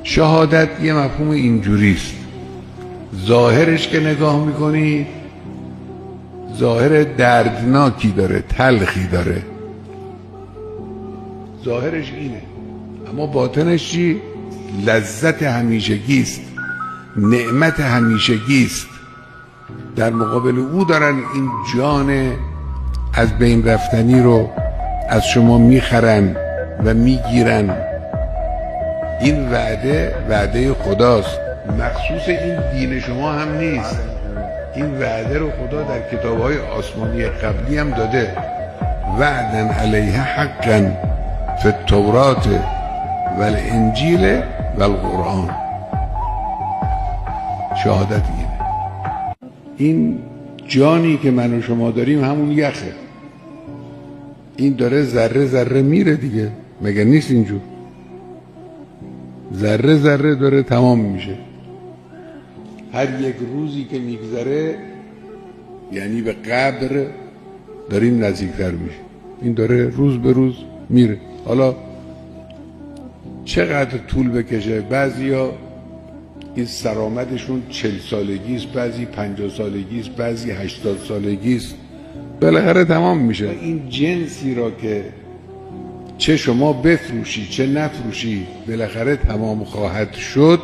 شهادت یه مفهوم اینجوریست، ظاهرش که نگاه میکنی ظاهر دردناکی داره، تلخی داره، ظاهرش اینه، اما باطنش چی؟ لذت همیشگیست، نعمت همیشگیست. در مقابل او دارن این جان از بین رفتنی رو از شما میخرن و میگیرن. این وعده خداست، مخصوص این دین شما هم نیست. این وعده رو خدا در کتاب‌های آسمانی قبلی هم داده، وعدن علیه حقا فی التورات و الانجیل و القرآن. شهادت اینه. این جانی که من و شما داریم همون یخه، این داره ذره ذره میره دیگه، مگه نیست اینجور؟ ذره ذره داره تمام میشه. هر یک روزی که میگذره یعنی به قبر داریم نزدیکتر میشه. این داره روز به روز میره. حالا چقدر طول بکشه، بعضیا این سرآمدشون 40 سالگیست، بعضی 50 سالگیست، بعضی 80 سالگیست، بالاخره تمام میشه. این جنسی را که چه شما بفروشی چه نفروشی بالاخره تمام خواهد شد.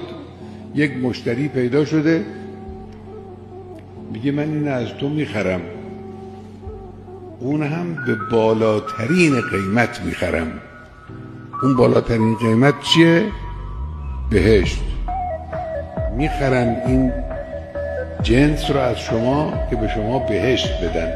یک مشتری پیدا شده میگه من این از تو میخرم، اون هم به بالاترین قیمت میخرم. اون بالاترین قیمت چیه؟ بهشت. میخرن این جنس رو از شما که به شما بهشت بدن.